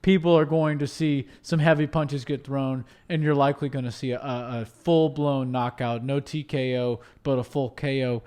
people are going to see some heavy punches get thrown, and you're likely going to see a full-blown knockout, no TKO, but a full KO.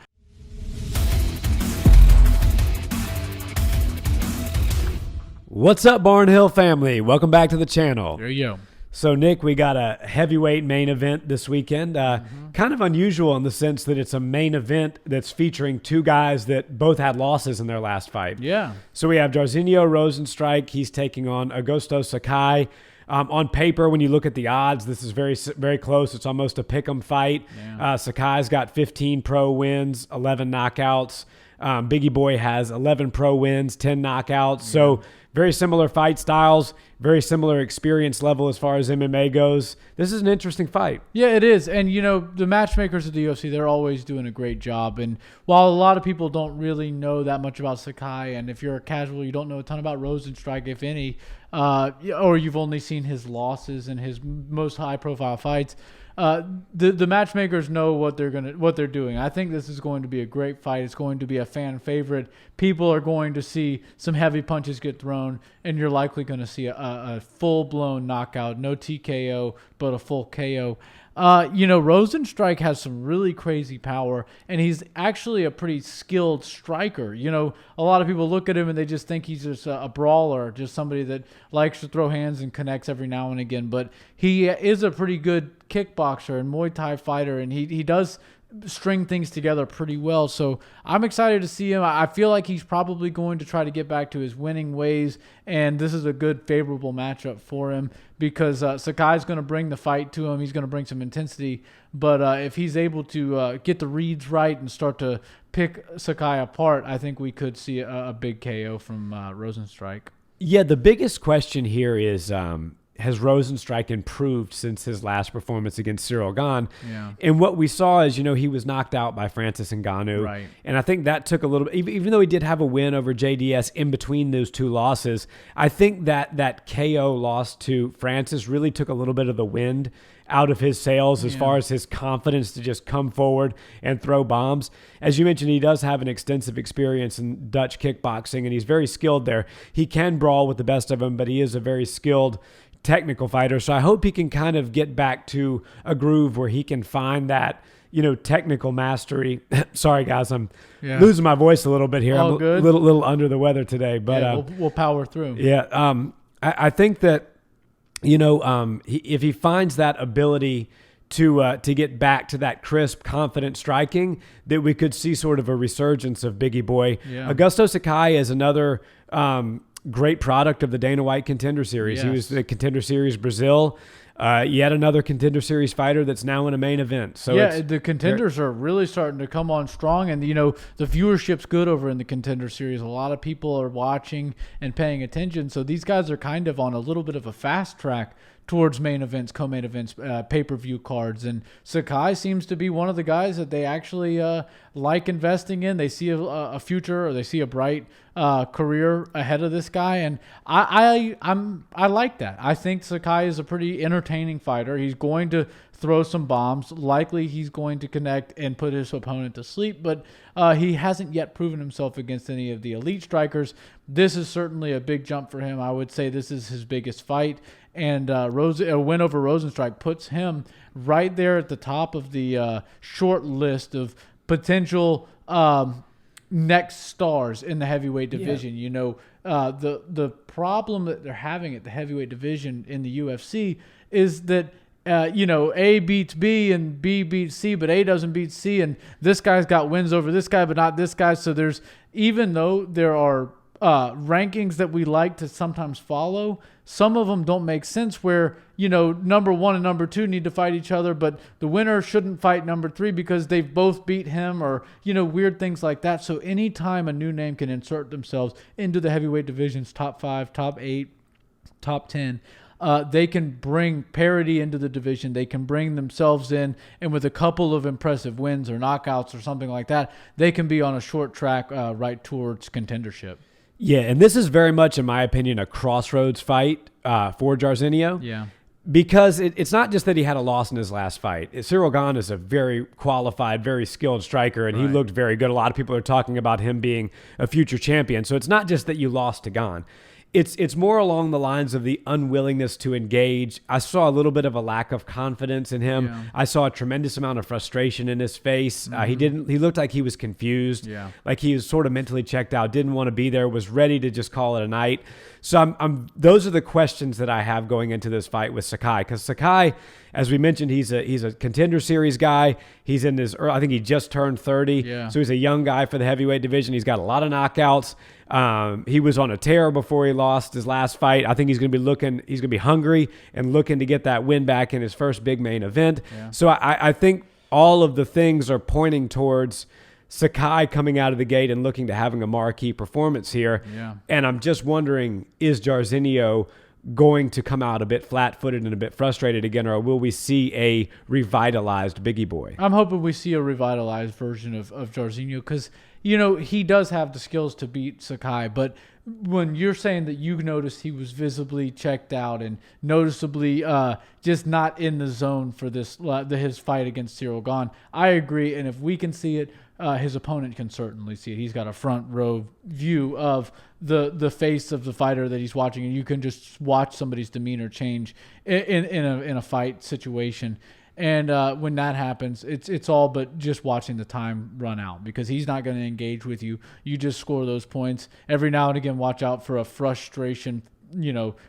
What's up, Barnhill family? Welcome back to the channel. There you go. So, Nick, we got a heavyweight main event this weekend. Kind of unusual in the sense that it's a main event that's featuring two guys that both had losses in their last fight. Yeah. So we have Jairzinho Rozenstruik. He's taking on Augusto Sakai. On paper, when you look at the odds, this is very, very close. It's almost a pick'em fight. Yeah. Sakai's got 15 pro wins, 11 knockouts. Bigi Boy has 11 pro wins, 10 knockouts. Yeah. So very similar fight styles, very similar experience level as far as MMA goes. This is an interesting fight. Yeah, it is. And, you know, the matchmakers at the UFC, they're always doing a great job. And while a lot of people don't really know that much about Sakai, and if you're a casual, you don't know a ton about Rozenstruik, if any, or you've only seen his losses and his most high-profile fights, the matchmakers know what they're doing. I think this is going to be a great fight. It's going to be a fan favorite. People are going to see some heavy punches get thrown, and you're likely going to see a full-blown knockout, no TKO, but a full KO. You know, Rozenstruik has some really crazy power, and he's actually a pretty skilled striker. You know, a lot of people look at him and they just think he's just a brawler, just somebody that likes to throw hands and connects every now and again. But he is a pretty good kickboxer and Muay Thai fighter, and he does string things together pretty well. So I'm excited to see him. I feel like he's probably going to try to get back to his winning ways, and this is a good favorable matchup for him because Sakai's going to bring the fight to him. He's going to bring some intensity, but if he's able to get the reads right and start to pick Sakai apart, I think we could see a big KO from Rozenstruik. Yeah, the biggest question here is has Rozenstruik improved since his last performance against Ciryl Gane? Yeah. And what we saw is, you know, he was knocked out by Francis Ngannou. Right. And I think that took a little bit, even though he did have a win over JDS in between those two losses, I think that KO loss to Francis really took a little bit of the wind out of his sails as far as his confidence to just come forward and throw bombs. As you mentioned, he does have an extensive experience in Dutch kickboxing, and he's very skilled there. He can brawl with the best of them, but he is a very skilled technical fighter. So I hope he can kind of get back to a groove where he can find that, you know, technical mastery. Sorry, guys, I'm losing my voice a little bit here. All I'm good. a little under the weather today, but we'll power through. Yeah, I think that, you know, if he finds that ability to get back to that crisp, confident striking, that we could see sort of a resurgence of Bigi Boy. Yeah. Augusto Sakai is another great product of the Dana White Contender Series. Yes. He was the Contender Series Brazil. Yet another Contender Series fighter that's now in a main event. So yeah, the contenders are really starting to come on strong, and you know the viewership's good over in the Contender Series. A lot of people are watching and paying attention, so these guys are kind of on a little bit of a fast track towards main events, co-main events, pay-per-view cards. And Sakai seems to be one of the guys that they actually like investing in. They see a future, or they see a bright career ahead of this guy. And I like that. I think Sakai is a pretty entertaining fighter. He's going to throw some bombs. Likely he's going to connect and put his opponent to sleep, but he hasn't yet proven himself against any of the elite strikers. This is certainly a big jump for him. I would say this is his biggest fight. And a win over Rozenstruik puts him right there at the top of the short list of potential next stars in the heavyweight division. Yeah. You know, the problem that they're having at the heavyweight division in the UFC is that you know, A beats B and B beats C, but A doesn't beat C, and this guy's got wins over this guy, but not this guy. So there's, even though there are rankings that we like to sometimes follow, some of them don't make sense where, you know, number 1 and number 2 need to fight each other, but the winner shouldn't fight number 3 because they've both beat him, or, you know, weird things like that. So anytime a new name can insert themselves into the heavyweight division's top 5, top 8, top 10, they can bring parity into the division. They can bring themselves in, and with a couple of impressive wins or knockouts or something like that, they can be on a short track right towards contendership. Yeah, and this is very much, in my opinion, a crossroads fight for Jairzinho. Yeah. Because it's not just that he had a loss in his last fight. Ciryl Gane is a very qualified, very skilled striker, and he looked very good. A lot of people are talking about him being a future champion. So it's not just that you lost to Gane. It's more along the lines of the unwillingness to engage. I saw a little bit of a lack of confidence in him. Yeah. I saw a tremendous amount of frustration in his face. He looked like he was confused. Yeah. Like he was sort of mentally checked out, didn't want to be there, was ready to just call it a night. So those are the questions that I have going into this fight with Sakai, because Sakai, as we mentioned, he's a contender series guy. He's in his, I think he just turned 30. Yeah. So he's a young guy for the heavyweight division. He's got a lot of knockouts. He was on a tear before he lost his last fight. I think he's going to be hungry and looking to get that win back in his first big main event. Yeah. So I think all of the things are pointing towards Sakai coming out of the gate and looking to having a marquee performance here. Yeah. And I'm just wondering, is Jairzinho going to come out a bit flat-footed and a bit frustrated again, or will we see a revitalized Bigi Boy? I'm hoping we see a revitalized version of Jairzinho, because, he does have the skills to beat Sakai, but when you're saying that you noticed he was visibly checked out and noticeably just not in the zone for his fight against Ciryl Gane, I agree, and if we can see it, his opponent can certainly see it. He's got a front row view of the face of the fighter that he's watching, and you can just watch somebody's demeanor change in a fight situation. And when that happens, it's all but just watching the time run out, because he's not going to engage with you. You just score those points. Every now and again, watch out for a frustration,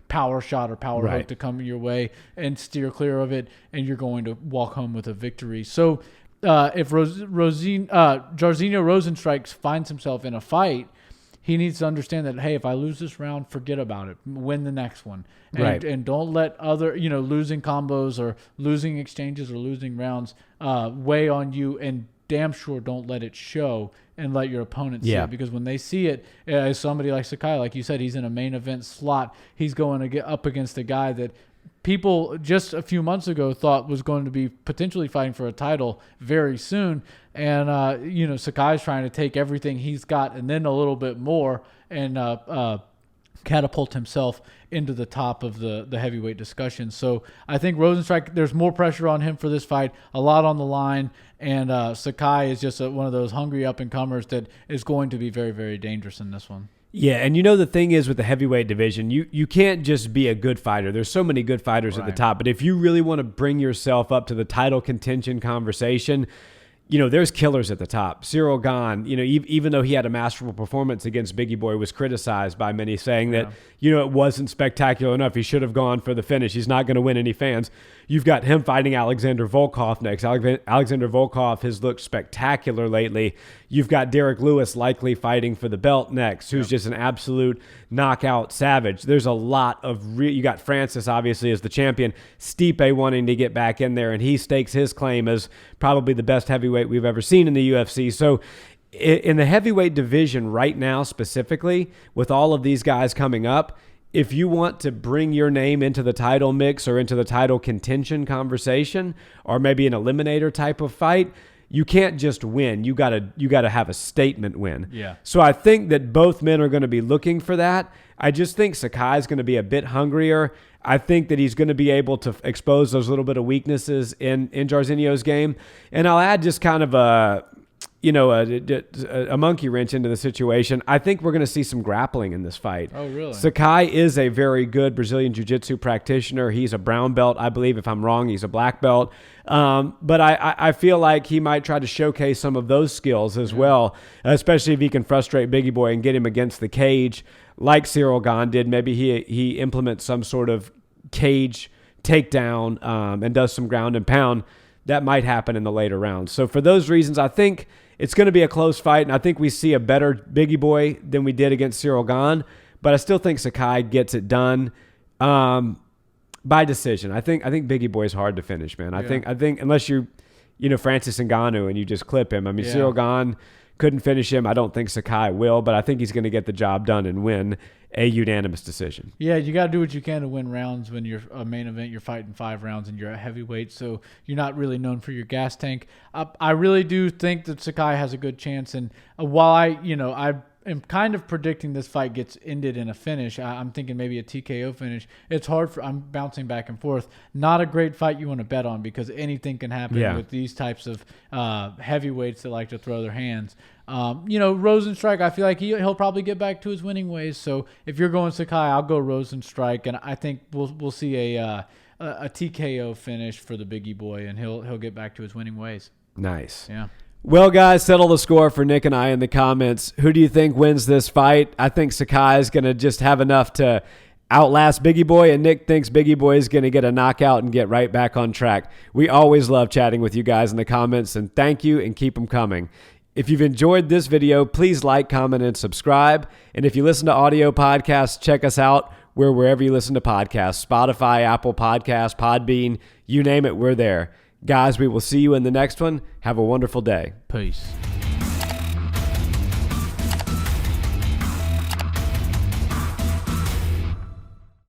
power shot or power hook to come your way and steer clear of it, and you're going to walk home with a victory. So if Jairzinho Rozenstruik finds himself in a fight, he needs to understand that, hey, if I lose this round, forget about it. Win the next one. And don't let other, losing combos or losing exchanges or losing rounds weigh on you, and damn sure don't let it show and let your opponent see it. Because when they see it, as somebody like Sakai, like you said, he's in a main event slot. He's going to get up against a guy that people just a few months ago thought was going to be potentially fighting for a title very soon. And, Sakai's trying to take everything he's got and then a little bit more and catapult himself into the top of the heavyweight discussion. So I think Rozenstruik, there's more pressure on him for this fight, a lot on the line. And Sakai is just one of those hungry up-and-comers that is going to be very, very dangerous in this one. Yeah, and the thing is with the heavyweight division, you can't just be a good fighter. There's so many good fighters at the top, but if you really want to bring yourself up to the title contention conversation, there's killers at the top. Ciryl Gane, even though he had a masterful performance against Bigi Boy, was criticized by many, saying that, it wasn't spectacular enough. He should have gone for the finish. He's not going to win any fans. You've got him fighting Alexander Volkov next. Alexander Volkov has looked spectacular lately. You've got Derek Lewis likely fighting for the belt next, who's just an absolute knockout savage. There's a lot of you got Francis, obviously, as the champion. Stipe wanting to get back in there, and he stakes his claim as probably the best heavyweight we've ever seen in the UFC. So in the heavyweight division right now, specifically, with all of these guys coming up, if you want to bring your name into the title mix or into the title contention conversation, or maybe an eliminator type of fight, you can't just win. You gotta have a statement win. Yeah. So I think that both men are going to be looking for that. I just think Sakai is going to be a bit hungrier. I think that he's going to be able to expose those little bit of weaknesses in Jairzinho's game. And I'll add just kind of a monkey wrench into the situation. I think we're going to see some grappling in this fight. Oh, really? Sakai is a very good Brazilian Jiu-Jitsu practitioner. He's a brown belt, I believe. If I'm wrong, he's a black belt. But I feel like he might try to showcase some of those skills as well, especially if he can frustrate Bigi Boy and get him against the cage like Ciryl Gane did. Maybe he implements some sort of cage takedown and does some ground and pound. That might happen in the later rounds. So for those reasons, I think it's going to be a close fight, and I think we see a better Bigi Boy than we did against Ciryl Gane, but I still think Sakai gets it done by decision. I think Bigi Boy is hard to finish, man. I think unless you Francis Ngannou and you just clip him. I mean, Ciryl Gane couldn't finish him. I don't think Sakai will, but I think he's going to get the job done and win a unanimous decision. Yeah, you got to do what you can to win rounds when you're a main event. You're fighting 5 rounds and you're a heavyweight, so you're not really known for your gas tank. I really do think that Sakai has a good chance, and while I am kind of predicting this fight gets ended in a finish, I'm thinking maybe a TKO finish. It's hard I'm bouncing back and forth. Not a great fight you want to bet on, because anything can happen with these types of heavyweights that like to throw their hands. Rozenstruik, I feel like he'll probably get back to his winning ways. So if you're going Sakai, I'll go Rozenstruik, and I think we'll see a TKO finish for the Bigi Boy, and he'll get back to his winning ways. Nice. Yeah. Well, guys, settle the score for Nick and I in the comments. Who do you think wins this fight? I think Sakai is going to just have enough to outlast Bigi Boy, and Nick thinks Bigi Boy is going to get a knockout and get right back on track. We always love chatting with you guys in the comments, and thank you, and keep them coming. If you've enjoyed this video, please like, comment, and subscribe. And if you listen to audio podcasts, check us out wherever you listen to podcasts, Spotify, Apple Podcasts, Podbean, you name it, we're there. Guys, we will see you in the next one. Have a wonderful day. Peace.